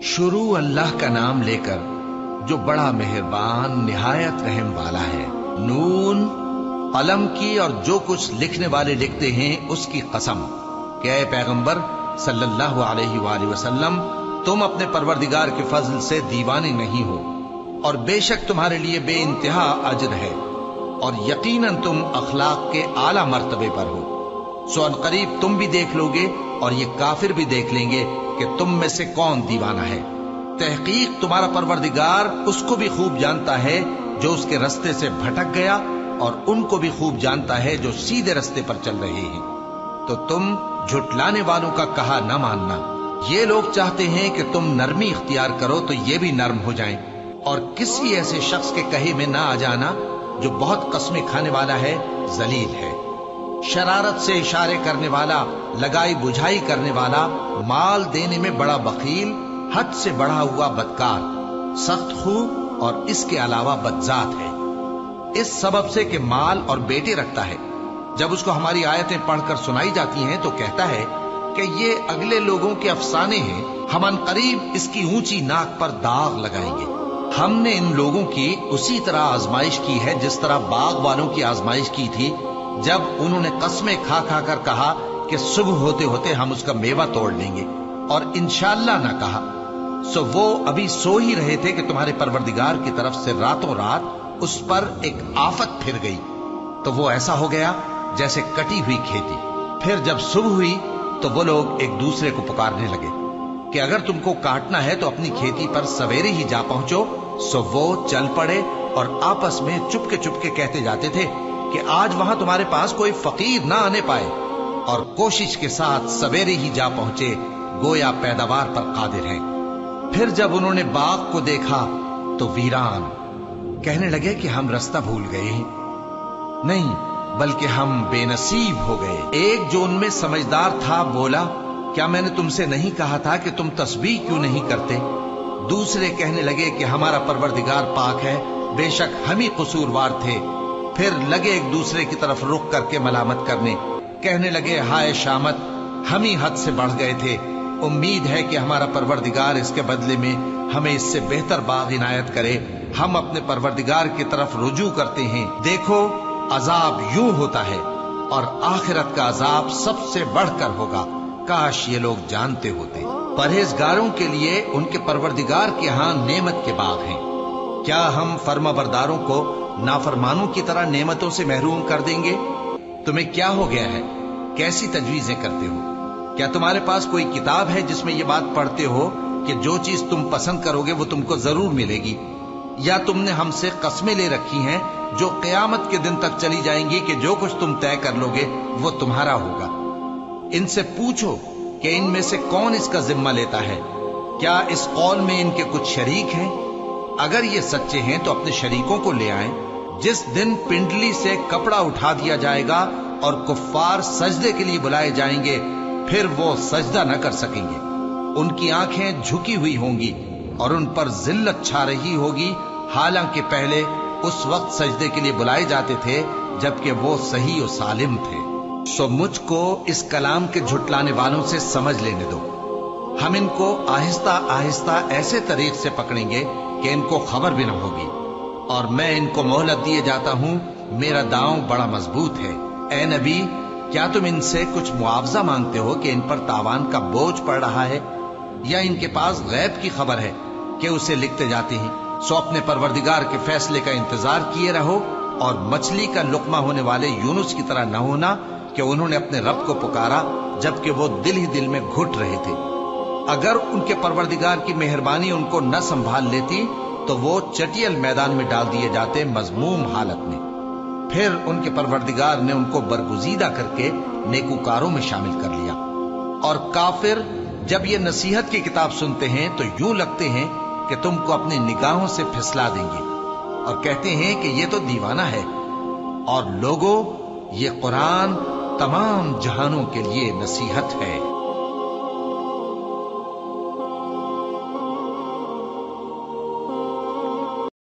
शुरू अल्लाह का नाम लेकर जो बड़ा मेहरबान निहायत रहम वाला है। नून, कलम की और जो कुछ लिखने वाले लिखते हैं उसकी कसम कि ऐ पैगंबर सल्लल्लाहु अलैहि वसल्लम, तुम अपने परवरदिगार के फजल से दीवाने नहीं हो और बेशक तुम्हारे लिए बेइंतहा अजर है और यकीनन तुम अखलाक के आला मर्तबे पर हो। सो अनकरीब तुम भी देख लोगे और ये काफिर भी देख लेंगे कि तुम में से कौन दीवाना है। तहकीक तुम्हारा परवरदिगार उसको भी खूब जानता है जो उसके रास्ते से भटक गया और उनको भी खूब जानता है जो सीधे रास्ते पर चल रहे हैं। तो तुम झुटलाने वालों का कहा न मानना। ये लोग चाहते हैं कि तुम नरमी इख्तियार करो तो ये भी नर्म हो जाएं और किसी ऐसे शख्स के कहे में ना आ जाना जो बहुत कस्में खाने वाला है, जलील है, शरारत से इशारे करने वाला, लगाई बुझाई करने वाला, माल देने में बड़ा बखील, हद से बढ़ा हुआ बदकार, सख्त खू और इसके अलावा बदजात है। इस सबब से कि माल और बेटे रखता है, जब उसको हमारी आयतें पढ़कर सुनाई जाती हैं तो कहता है कि ये अगले लोगों के अफसाने हैं, हम अनकरीब इसकी ऊंची नाक पर दाग लगाएंगे। हमने इन लोगों की उसी तरह आजमाइश की है जिस तरह बाग वालों की आजमाइश की थी, जब उन्होंने कस्में खा खा कर कहा कि सुबह होते होते हम उसका मेवा तोड़ लेंगे और इंशाअल्लाह ना कहा। सो वो अभी सो ही रहे थे कि तुम्हारे परवरदिगार की तरफ से रातों रात उस पर एक आफत फिर गई, तो वो ऐसा हो गया जैसे कटी हुई खेती। फिर जब सुबह हुई तो वो लोग एक दूसरे को पुकारने लगे कि अगर तुमको काटना है तो अपनी खेती पर सवेरे ही जा पहुंचो। सो वो चल पड़े और आपस में चुपके चुपके कहते जाते थे कि आज वहां तुम्हारे पास कोई फकीर ना आने पाए, और कोशिश के साथ सवेरे ही जा पहुंचे, गोया पैदावार पर कादिर हैं। फिर जब उन्होंने बाग को देखा तो वीरान, कहने लगे कि हम रास्ता भूल गए हैं, नहीं बल्कि हम बेनसीब हो गए। एक जो उनमें समझदार था बोला, क्या मैंने तुमसे नहीं कहा था कि तुम तस्बीह क्यों नहीं करते? दूसरे कहने लगे कि हमारा परवरदिगार पाक है, बेशक हम ही कसूरवार थे। फिर लगे एक दूसरे की तरफ रुख करके मलामत करने, कहने लगे हाय शामत, हम ही हद से बढ़ गए थे। उम्मीद है कि हमारा परवरदिगार इसके बदले में हमें इससे बेहतर बाग इनायत करे। हम अपने परवरदिगार की तरफ रुजू करते हैं। देखो अजाब यूं होता है और आखिरत का अजाब सबसे बढ़कर होगा। काश ये लोग जानते होते। परहेजगारों के लिए उनके परवरदिगार के यहाँ नेमत के बाग हैं। क्या हम फर्माबरदारों को नाफरमानों की तरह नेमतों से महरूम कर देंगे? तुम्हें क्या हो गया है? कैसी तजवीजें करते हो? क्या तुम्हारे पास कोई किताब है जिसमें ये बात पढ़ते हो कि जो चीज तुम पसंद करोगे वो तुमको जरूर मिलेगी? या तुमने हमसे कस्में ले रखी हैं जो क़यामत के दिन तक चली जाएंगी कि जो कुछ तुम तय कर लोगे वो तुम्हारा होगा? इनसे पूछो कि इनमें से कौन इसका जिम्मा लेता है। क्या इस कौल में इनके कुछ शरीक हैं? अगर ये सच्चे हैं तो अपने शरीकों को ले आएं। जिस दिन पिंडली से कपड़ा उठा दिया जाएगा और कुफ्फार सजदे के लिए बुलाए जाएंगे, फिर वो सजदा न कर सकेंगे। उनकी आंखें झुकी हुई होंगी और उन पर जिल्लत छा रही होगी, हालांकि पहले उस वक्त सजदे के लिए बुलाए जाते थे जबकि वो सही और सालिम थे। सो मुझको इस कलाम के झुटलाने वालों से समझ लेने दो। हम इनको आहिस्ता आहिस्ता ऐसे तरीक से पकड़ेंगे कि इनको खबर भी न होगी, और मैं इनको मोहलत दिए जाता हूं, मेरा दांव बड़ा मजबूत है। ए नबी, क्या तुम इनसे कुछ मुआवजा मांगते हो कि इन पर तावान का बोझ पड़ रहा है, या इनके पास गैब की खबर है कि उसे लिखते जाते हैं? सो अपने परवरदिगार के फैसले का इंतजार किए रहो और मछली का लुकमा होने वाले यूनुस की तरह न होना कि उन्होंने अपने रब को पुकारा जबकि वो दिल ही दिल में घुट रहे थे। अगर उनके परवरदिगार की मेहरबानी उनको न संभाल लेती तो वो चटियल मैदान में डाल दिए जाते मजमूम हालत में। फिर उनके परवरदिगार ने उनको बरगुजीदा करके नेकूकारों में शामिल कर लिया। और काफिर जब ये नसीहत की किताब सुनते हैं तो यूं लगते हैं कि तुमको अपनी निगाहों से फिसला देंगे और कहते हैं कि ये तो दीवाना है। और लोगों, ये कुरान तमाम जहानों के लिए नसीहत है।